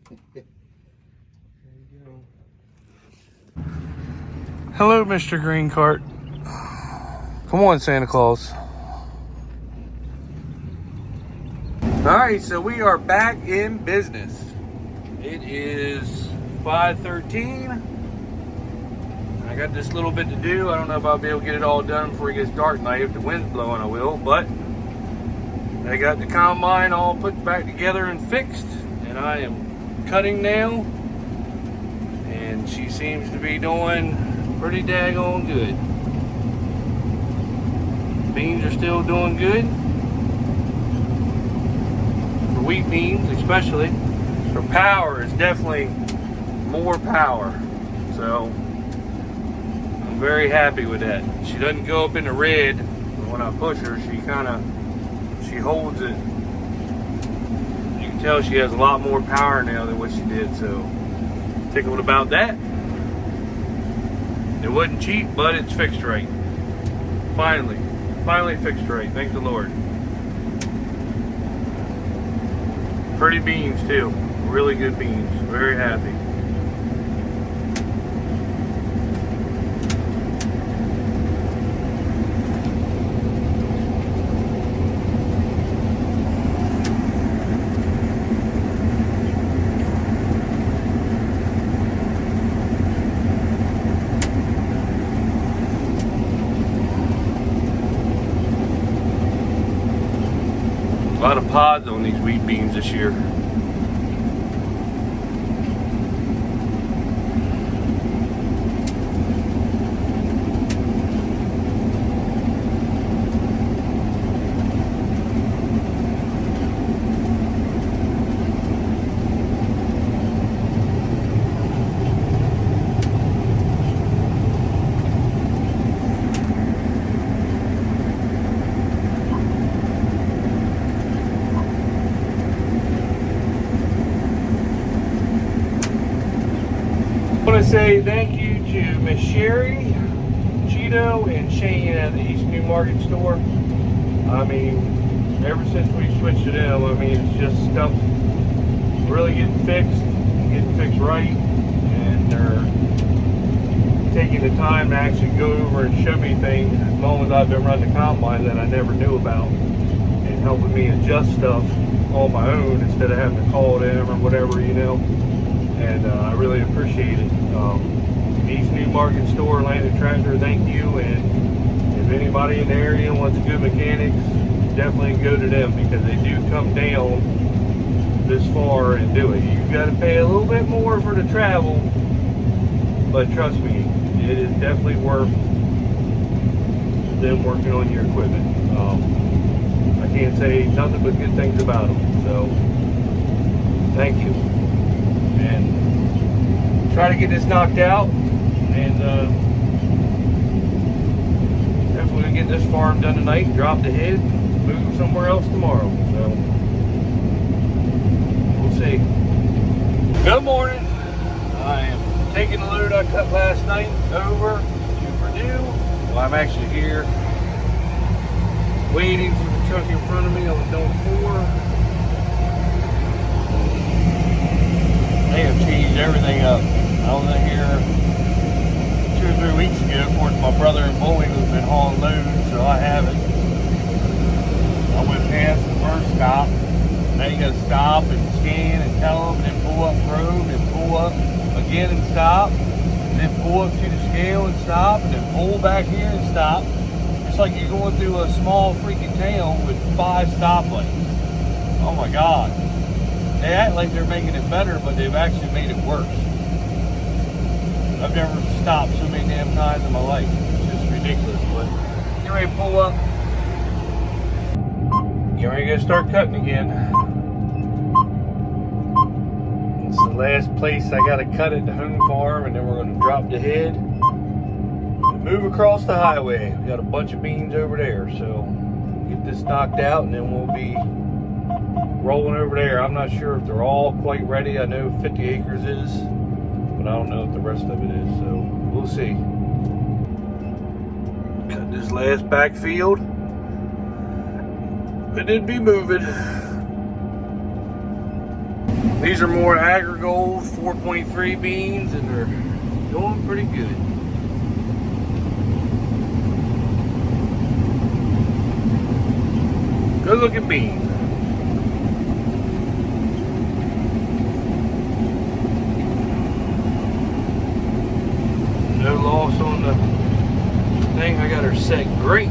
There you go. Hello, Mr. Green Cart. Come on, Santa Claus. Alright, so we are back in business. It is 5:13. I got this little bit to do. I don't know if I'll be able to get it all done before it gets dark tonight. If the wind's blowing, I will. But I got the combine all put back together and fixed. And I am cutting now. And she seems to be doing pretty daggone good. Beans are still doing good. For wheat beans especially. Her power is definitely more power. So I'm very happy with that. She doesn't go up in the red when I push her. She holds it. You can tell she has a lot more power now than what she did. So tickled about that. It wasn't cheap, but it's fixed right. Finally fixed right. Thank the Lord. Pretty beans too. Really good beans. Very happy. A lot of pods on these wheat beans this year. I want to say thank you to Miss Sherry, Cheeto, and Shane at the East New Market store. I mean, ever since we switched to them, I mean, it's just stuff really getting fixed right, and they're taking the time to actually go over and show me things as long as I've been running the combine that I never knew about, and helping me adjust stuff on my own instead of having to call them or whatever, you know. And I really appreciate it. East New Market store, Landed Tractor, thank you. And if anybody in the area wants good mechanics, definitely go to them, because they do come down this far and do it. You've got to pay a little bit more for the travel, but trust me, it is definitely worth them working on your equipment. I can't say nothing but good things about them. So thank you. And try to get this knocked out, and definitely get this farm done tonight, drop the head, move somewhere else tomorrow. So we'll see. Good morning. I am taking the load I cut last night over to Purdue. Well, I'm actually here waiting for the truck in front of me on the dump 4. They have changed everything up. I was in here 2 or 3 weeks ago. Of course, my brother in Bowling has been hauling loads, so I haven't. I went past the first stop. Now you got to stop and scan and tell them, and then pull up probe and pull up again and stop, and then pull up to the scale and stop, and then pull back here and stop. It's like you're going through a small freaking town with 5 stoplights. Oh my God. They act like they're making it better, but they've actually made it worse. I've never stopped so many damn times in my life. It's just ridiculous. But get ready to pull up. Get ready to start cutting again. It's the last place I got to cut at the home farm, and then we're going to drop the head and move across the highway. We got a bunch of beans over there, so get this knocked out, and then we'll be rolling over there. I'm not sure if they're all quite ready. I know 50 acres is, but I don't know if the rest of it is, so we'll see. Cut this last backfield. It did be moving. These are more Agrigold 4.3 beans, and they're doing pretty good. Good looking beans. No loss on the thing. I got her set great.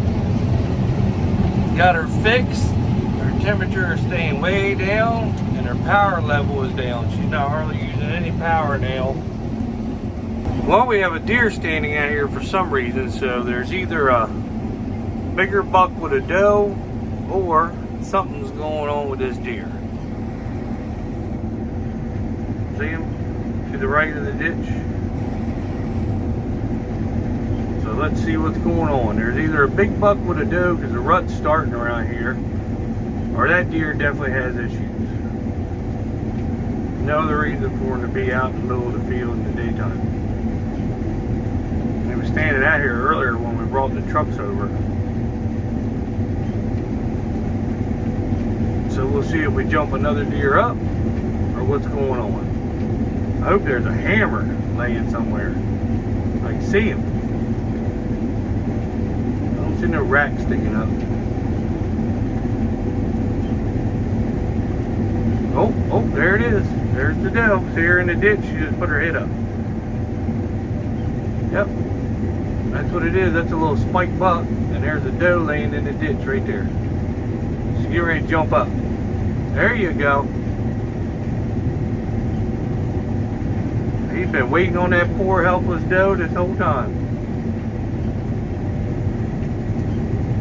Got her fixed. Her temperature is staying way down, and her power level is down. She's not hardly using any power now. Well, we have a deer standing out here for some reason, so there's either a bigger buck with a doe or something's going on with this deer. See him to the right of the ditch? So let's see what's going on. There's either a big buck with a doe because the rut's starting around here, or that deer definitely has issues. No other reason for him to be out in the middle of the field in the daytime. He was standing out here earlier when we brought the trucks over. So we'll see if we jump another deer up or what's going on. I hope there's a hammer laying somewhere. I can see him. I don't see no rack sticking up. Oh, there it is. There's the doe. See her in the ditch. She just put her head up. Yep. That's what it is. That's a little spike buck. And there's a doe laying in the ditch right there. She's getting ready to jump up. There you go. He's been waiting on that poor helpless doe this whole time.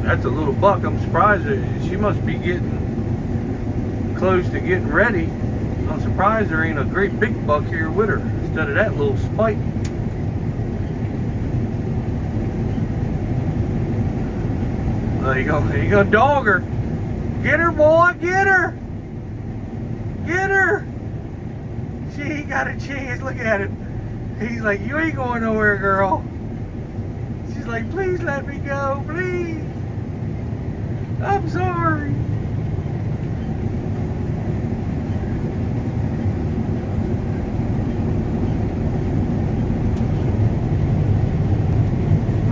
That's a little buck. I'm surprised that she must be getting close to getting ready. I'm surprised there ain't a great big buck here with her instead of that little spike. You gonna dog her? Get her, boy, get her! Get her! She ain't got a chance. Look at him. He's like, you ain't going nowhere, girl. She's like, please let me go, please. I'm sorry.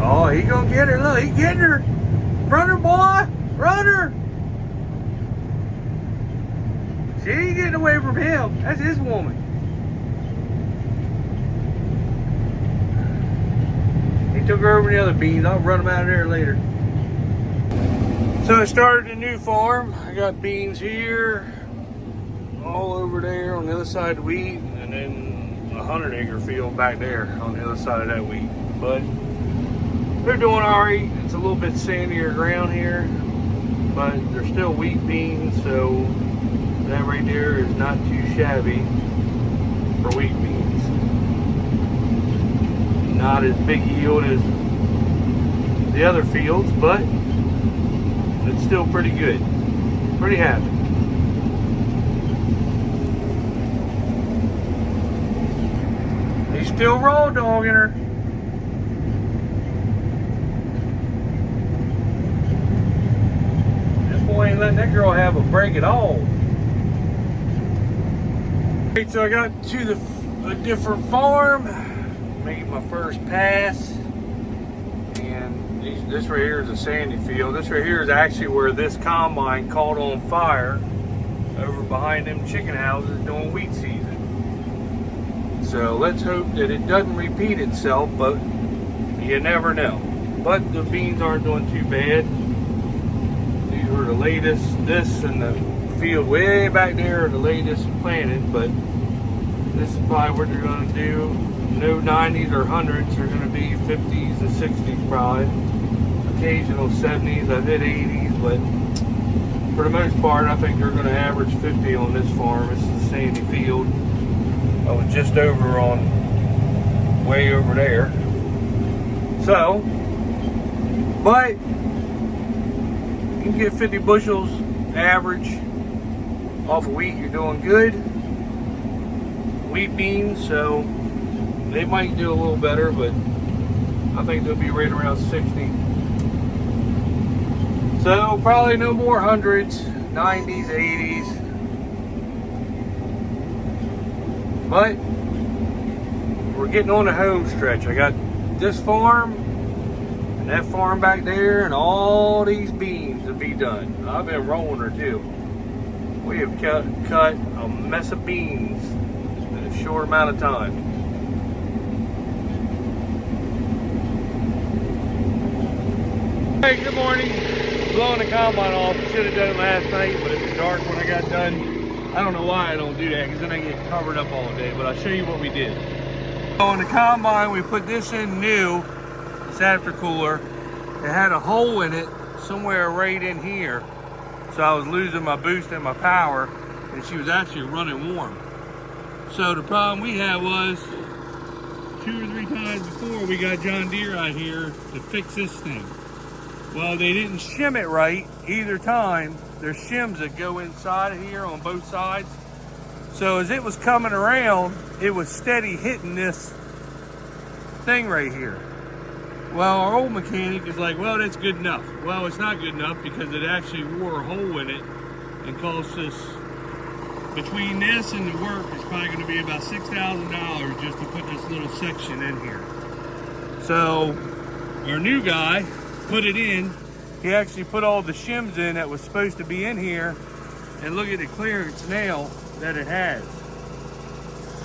Oh, he gonna get her. Look, he getting her. Run her, boy. Run her. She ain't getting away from him. That's his woman. He took her over the other beans. I'll run them out of there later. So I started a new farm. I got beans here, all over there on the other side of the wheat, and then a 100-acre field back there on the other side of that wheat. But they're doing all right. It's a little bit sandier ground here, but they're still wheat beans, so that right there is not too shabby for wheat beans. Not as big yield as the other fields, but it's still pretty good. Pretty happy. He's still raw dogging her. This boy ain't letting that girl have a break at all. Alright, so I got to a different farm, made my first pass, and this right here is a sandy field. This right here is actually where this combine caught on fire over behind them chicken houses during wheat season. So let's hope that it doesn't repeat itself, but you never know. But the beans aren't doing too bad. These were the latest. This and the field way back there are the latest planted, but this is probably what they're going to do. No 90s or 100s, they're going to be 50s and 60s probably. Occasional 70s, I've hit 80s, but for the most part, I think they're going to average 50 on this farm. This is a sandy field. I was just over on, way over there. So, but you can get 50 bushels average off of wheat, you're doing good. Wheat beans, so they might do a little better, but I think they'll be right around 60. So probably no more 100s, 90s, 80s. But we're getting on the home stretch. I got this farm and that farm back there and all these beans to be done. I've been rolling her too. We have cut a mess of beans in a short amount of time. Hey, good morning. Blowing the combine off. Should have done it last night, but it was dark when I got done. I don't know why I don't do that, because then I get covered up all day, but I'll show you what we did. So on the combine, we put this in new, this aftercooler. It had a hole in it somewhere right in here. So I was losing my boost and my power, and she was actually running warm. So the problem we had was 2 or 3 times before we got John Deere out here to fix this thing. Well, they didn't shim it right either time. There's shims that go inside of here on both sides. So as it was coming around, it was steady hitting this thing right here. Well, our old mechanic is like, well, that's good enough. Well, it's not good enough because it actually wore a hole in it and cost us, between this and the work, it's probably going to be about $6,000 just to put this little section in here. So our new guy put it in. He actually put all the shims in that was supposed to be in here, and look at the clearance nail that it has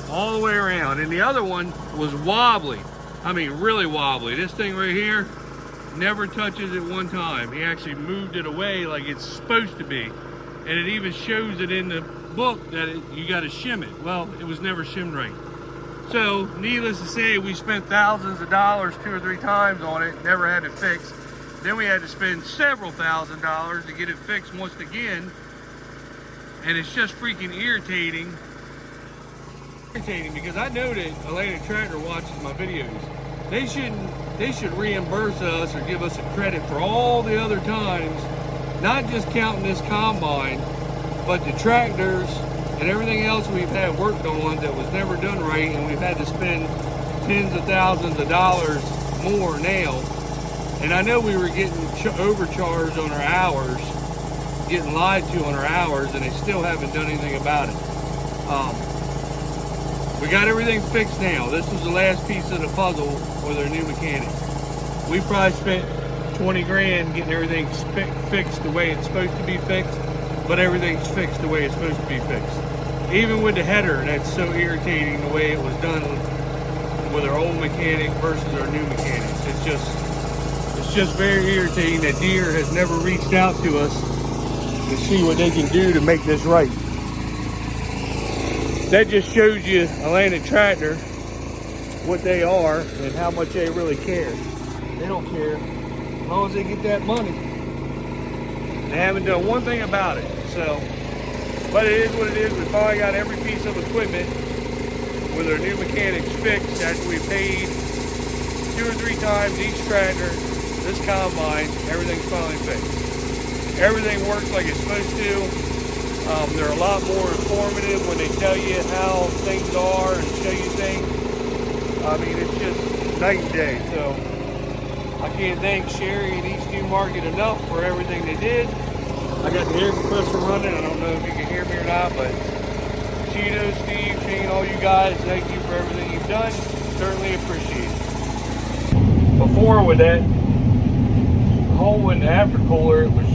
all the way around. And the other one was wobbly. I mean, really wobbly. This thing right here never touches it one time. He actually moved it away like it's supposed to be. And it even shows it in the book that you got to shim it. Well, it was never shimmed right. So, needless to say, we spent thousands of dollars 2 or 3 times on it, never had it fixed. Then we had to spend several $1,000s to get it fixed once again. And it's just freaking irritating. Because I know that Atlantic Tractor watches my videos. They should reimburse us or give us a credit for all the other times, not just counting this combine, but the tractors and everything else we've had worked on that was never done right, and we've had to spend tens of thousands of dollars more now. And I know we were getting overcharged on our hours, getting lied to on our hours, and they still haven't done anything about it. We got everything fixed now. This was the last piece of the puzzle with our new mechanic. We probably spent 20 grand getting everything fixed the way it's supposed to be fixed, but everything's fixed the way it's supposed to be fixed. Even with the header, that's so irritating the way it was done with our old mechanic versus our new mechanics. It's just very irritating that Deere has never reached out to us to see what they can do to make this right. That just shows you Atlantic Tractor, what they are and how much they really care. They don't care as long as they get that money. They haven't done one thing about it. So, but it is what it is. We finally got every piece of equipment with our new mechanics fixed after we paid 2 or 3 times each tractor. This combine, everything's finally fixed. Everything works like it's supposed to. They're a lot more informative when they tell you how things are and show you things. I mean, it's just night and day. So I can't thank Sherry and East New Market enough for everything they did. I got the air compressor running. I don't know if you can hear me or not, but Cheeto, Steve, Shane, all you guys, thank you for everything you've done. Certainly appreciate it. Before with that hole in the aftercooler, it was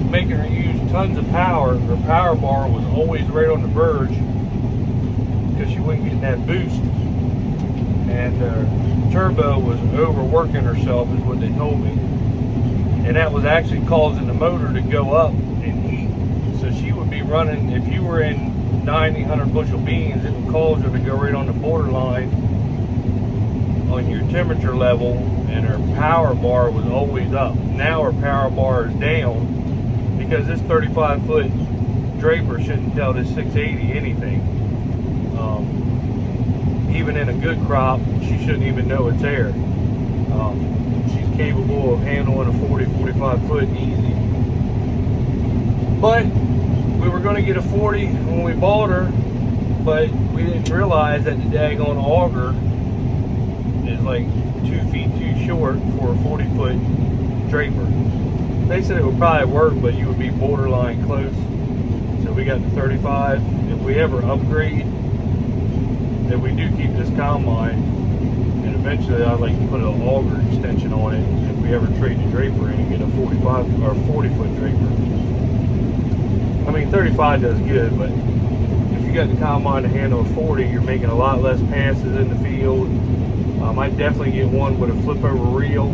making her use tons of power. Her power bar was always right on the verge because she wasn't getting that boost, and the turbo was overworking herself is what they told me, and that was actually causing the motor to go up in heat. So she would be running, if you were in 90, 100 bushel beans, it would cause her to go right on the borderline on your temperature level, and her power bar was always up. Now her power bar is down because this 35-foot draper shouldn't tell this 680 anything. Even in a good crop, she shouldn't even know it's there. She's capable of handling a 40, 45 foot easy. But we were going to get a 40 when we bought her, but we didn't realize that the daggone auger is like 2 feet too short for a 40-foot draper. They said it would probably work, but you would be borderline close. So we got the 35. If we ever upgrade, if we do keep this combine, and eventually I'd like to put an auger extension on it if we ever trade the draper in and get a 45 or 40-foot draper. I mean, 35 does good, but if you got the combine to handle a 40, you're making a lot less passes in the field. I'd definitely get one with a flip over reel,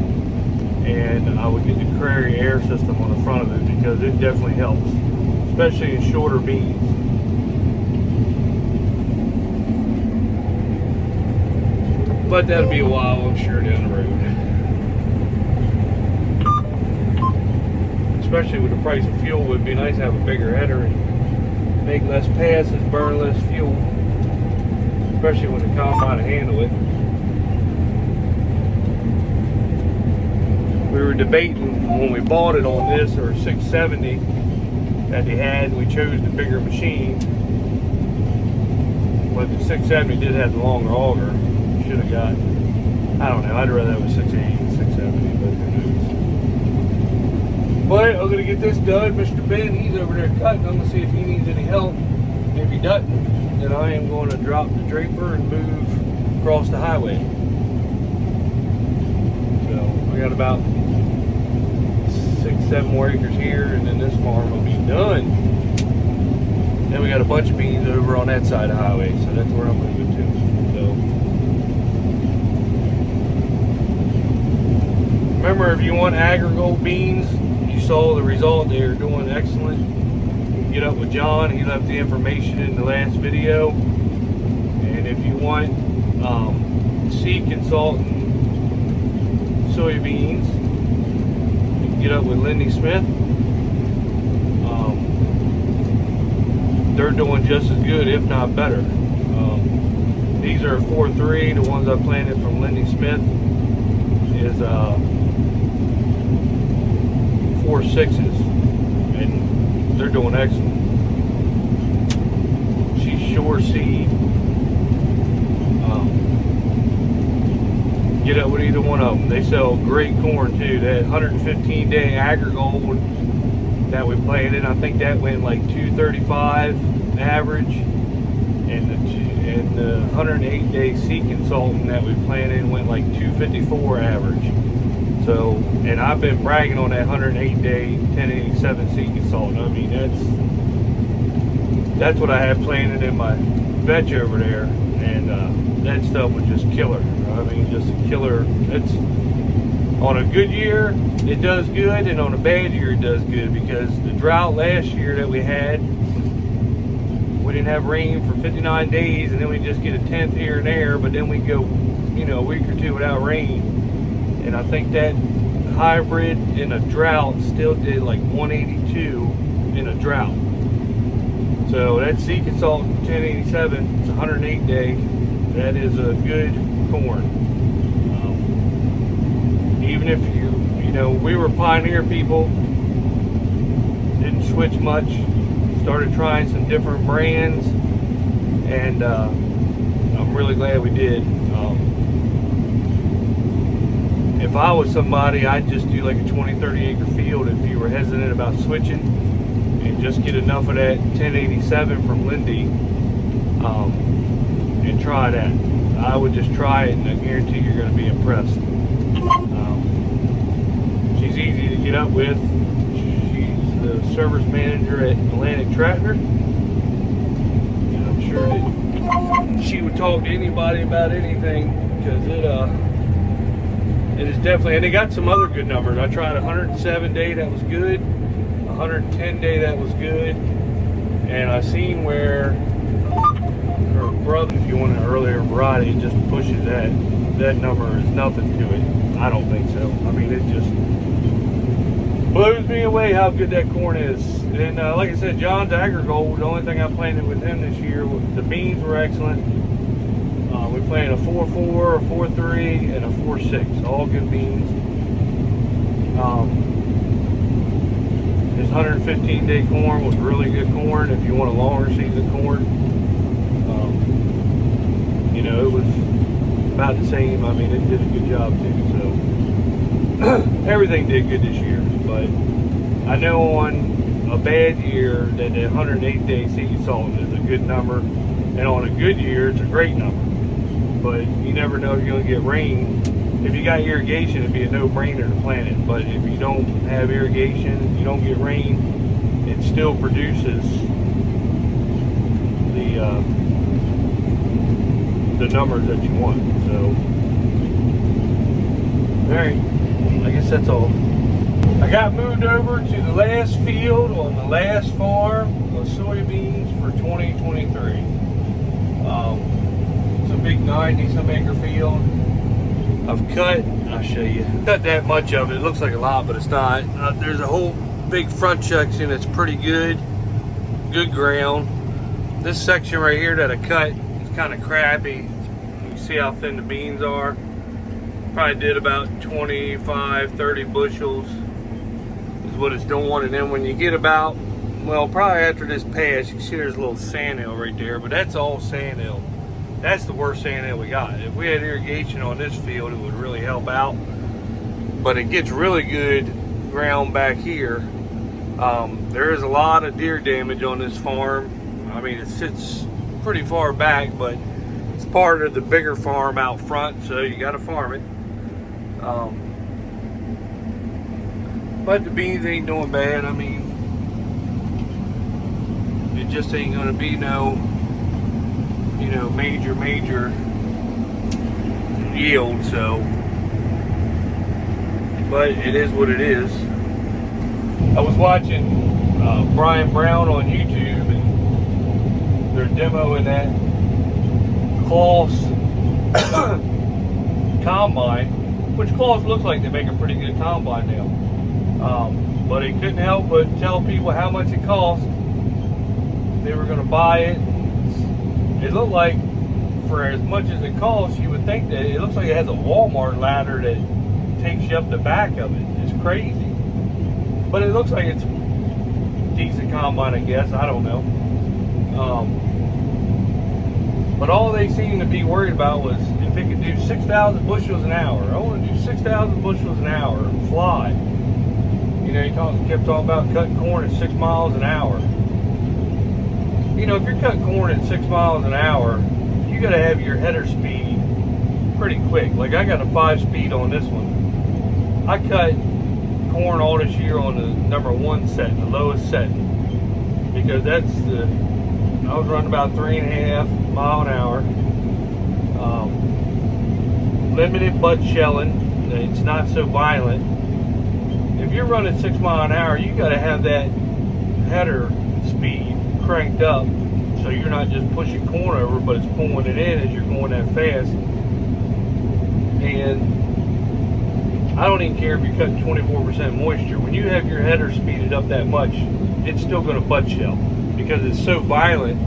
and I would get the Crary air system on the front of it because it definitely helps, especially in shorter beans. But that'll be a while, I'm sure, down the road. Especially with the price of fuel, it would be nice to have a bigger header and make less passes, burn less fuel. Especially when the combine to handle it. We were debating when we bought it on this or 670 that they had, and we chose the bigger machine. But the 670 did have the longer auger. Should have got, I don't know, I'd rather have a 680 than 670, but who knows. But I'm going to get this done. Mr. Ben, he's over there cutting. I'm going to see if he needs any help. If he doesn't, then I am going to drop the draper and move across the highway. So I got about 6-7 more acres here, and then this farm will be done. Then we got a bunch of beans over on that side of the highway, so that's where I'm moving to. So remember, if you want Agrigold beans, you saw the result. They are doing excellent. You can get up with John. He left the information in the last video. And if you want seed consultant soybeans, you can get up with Lindy Smith. They're doing just as good, if not better. These are 4.3. The ones I planted from Lindy Smith is 4.6s, and they're doing excellent. She's Sure Seed. Get up with either one of them. They sell great corn too. That 115-day Agrigold that we planted, I think that went like 235 average, and the 108-day Seed Consultant that we planted went like 254 average. So, and I've been bragging on that 108-day 1087 Seed Consultant. I mean, that's what I had planted in my veg over there, and that stuff was just killer. I mean, just a killer. It's on a good year, it does good, and on a bad year, it does good, because the drought last year that we had, we didn't have rain for 59 days, and then we just get a 10th here and there, but then we go, a week or two without rain. And I think that hybrid in a drought still did like 182 in a drought. So that Seed Consultant 1087, it's 108 day. That is a good corn. Even if we were pioneer people, didn't switch much, started trying some different brands, and I'm really glad we did. If I was somebody, I'd just do like a 20-30 acre field if you were hesitant about switching, and just get enough of that 1087 from Lindy and try that. I would just try it, and I guarantee you're going to be impressed. She's easy to get up with. She's the service manager at Atlantic Tractor, and I'm sure that she would talk to anybody about anything, because it is definitely, and they got some other good numbers. I tried 107 day, that was good. 110 day, that was good. And I seen where her brother, if you want an earlier variety, it just pushes that number is nothing to it. I don't think so. I mean, it just blows me away how good that corn is. And like I said, John's Agrigold, the only thing I planted with him this year, the beans were excellent. We planted a 4.4, a 4.3, and a 4.6, all good beans. This 115-day corn was really good corn. If you want a longer season corn, it was about the same. I mean, it did a good job too. So everything did good this year. But I know on a bad year that the 108-day Seed Consultant is a good number. And on a good year, it's a great number. But you never know if you're going to get rain. If you got irrigation, it'd be a no-brainer to plant it. But if you don't have irrigation, you don't get rain, it still produces the numbers that you want. So, alright, I guess that's all. I got moved over to the last field on the last farm of soybeans for 2023. It's a big 90-some acre field. I've cut, I'll show you, cut that much of it. It looks like a lot, but it's not. There's a whole big front section that's pretty good ground. This section right here that I cut is kind of crappy. You can see how thin the beans are. Probably did about 25, 30 bushels is what it's doing. And then when you get about, well, probably after this pass, you can see there's a little sand hill right there, but that's all sand hill. That's the worst sand hill we got. If we had irrigation on this field, it would really help out. But it gets really good ground back here. There is a lot of deer damage on this farm. I mean, it sits pretty far back, but it's part of the bigger farm out front, so you got to farm it. But the beans ain't doing bad. I mean, it just ain't going to be no, you know, major yield. So, but it is what it is. I was watching Brian Brown on YouTube, and they're demoing that Claas combine, which Claas looks like they make a pretty good combine now. But he couldn't help but tell people how much it cost. They were going to buy it. It looked like, for as much as it costs, you would think that it looks like it has a Walmart ladder that takes you up the back of it. It's crazy. But it looks like it's a decent combine, I guess. I don't know. But all they seemed to be worried about was if it could do 6,000 bushels an hour. I want to do 6,000 bushels an hour and fly. You know, he kept talking about cutting corn at 6 miles an hour. You know, if you're cutting corn at 6 miles an hour, you got to have your header speed pretty quick. Like, I got a 5-speed on this one. I cut corn all this year on the number 1 setting, the lowest setting, because that's the, I was running about 3.5 miles an hour. Limited butt shelling. It's not so violent. If you're running 6 miles an hour, you got to have that header speed cranked up, so you're not just pushing corn over, but it's pulling it in as you're going that fast. And I don't even care if you're cutting 24% moisture. When you have your header speeded up that much, it's still going to butt shell because it's so violent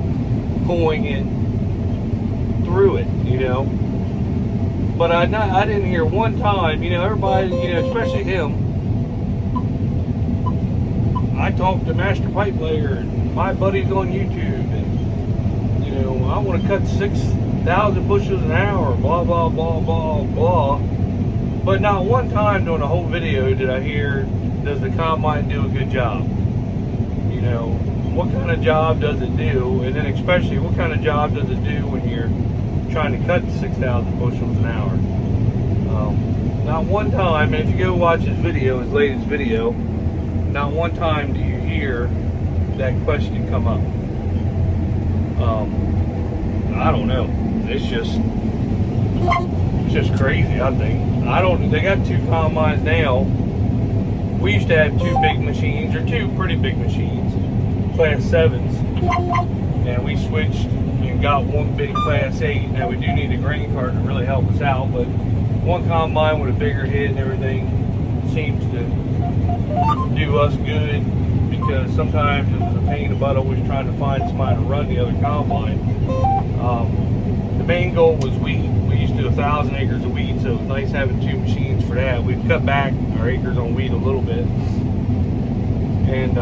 pulling it through it, you know. But I didn't hear one time, you know, everybody, you know, especially him. I talked to Master Pipe Layer and my buddies on YouTube, and, you know, I want to cut 6,000 bushels an hour, blah, blah, blah, blah, blah. But not one time during the whole video did I hear, does the combine do a good job? You know, what kind of job does it do? And then especially, what kind of job does it do when you're trying to cut 6,000 bushels an hour? Not one time, and if you go watch his video, his latest video, not one time do you hear that question come up. I don't know. It's just crazy, I think. They got 2 combines now. We used to have 2 big machines, or 2 pretty big machines, Class 7s. And we switched and got 1 big Class 8. Now we do need a grain cart to really help us out, but 1 combine with a bigger head and everything seems to do us good, because sometimes it was a pain in the butt always trying to find somebody to run the other combine. The main goal was wheat. We used to do 1,000 acres of wheat, so it was nice having 2 machines for that. We've cut back our acres on wheat a little bit. And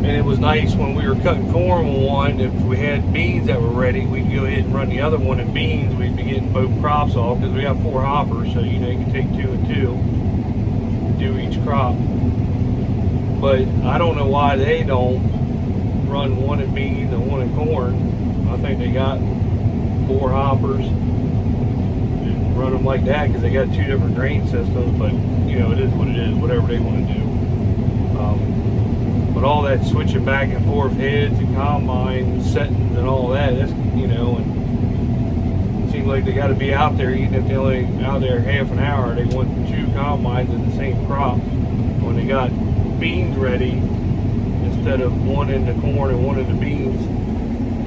it was nice when we were cutting corn on one, if we had beans that were ready, we'd go ahead and run the other one in beans. We'd be getting both crops off, because we got 4 hoppers, so you know you can take 2 and 2, do each crop. But I don't know why they don't run one in beans and one in corn. I think they got 4 hoppers and run them like that because they got 2 different grain systems. But you know, it is what it is. Whatever they want to do. But all that switching back and forth heads and combine settings and all that, that's, you know, and it seems like they got to be out there, even if they only out there half an hour. They want 2 combines in the same crop when they got beans ready instead of one in the corn and one in the beans.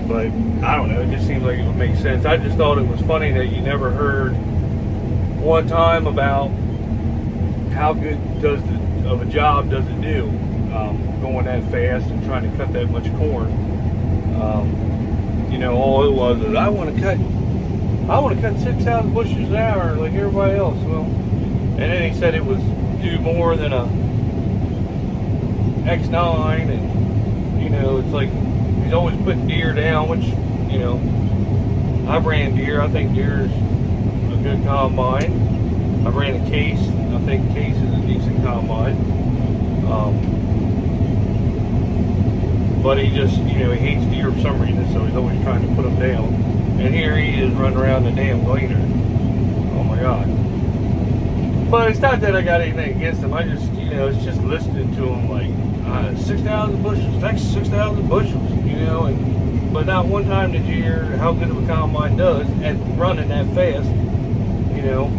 But I don't know, it just seems like it would make sense. I just thought it was funny that you never heard one time about how good of a job does it do going that fast and trying to cut that much corn. You know, all it was is I want to cut 6,000 bushels an hour like everybody else. Well, and then he said it was do more than a X9, and you know, it's like he's always putting deer down, which, you know, I've ran deer. I think deer is a good combine. I've ran a case. I think case is a decent combine. But he just, you know, he hates deer for some reason, so he's always trying to put them down. And here he is running around the damn gleaner. Oh my God. But it's not that I got anything against him. I just, you know, it's just listening to him like 6,000 bushels, that's 6,000 bushels, you know. And but not one time did you hear how good of a combine does at running that fast, you know.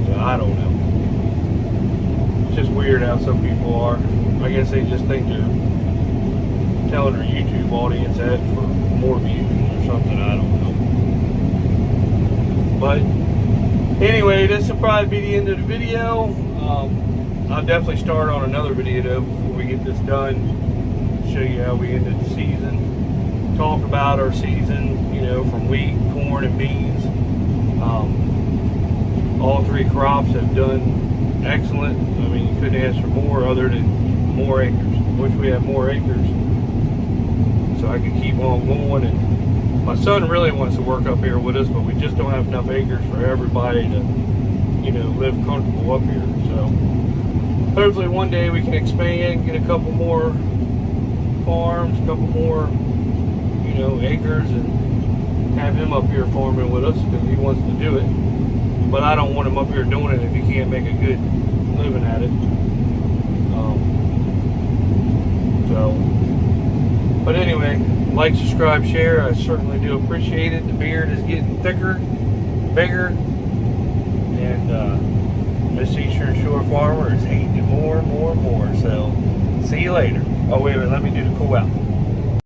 So I don't know. It's just weird how some people are. I guess they just think they're telling their YouTube audience that for more views or something. I don't know. But anyway, this will probably be the end of the video. I'll definitely start on another video though before we get this done. Show you how we ended the season. Talk about our season, you know, from wheat, corn, and beans. All 3 crops have done excellent. I mean, you couldn't ask for more other than more acres. Wish we had more acres so I could keep on going. And my son really wants to work up here with us, but we just don't have enough acres for everybody to, you know, live comfortable up here. So hopefully one day we can expand, get a couple more farms, a couple more, you know, acres, and have him up here farming with us because he wants to do it. But I don't want him up here doing it if he can't make a good living at it. But anyway, like, subscribe, share. I certainly do appreciate it. The beard is getting thicker, bigger, and this Eastern Shore farmer is hating it more and more and more. So, see you later. Oh, wait a minute. Let me do the cool out.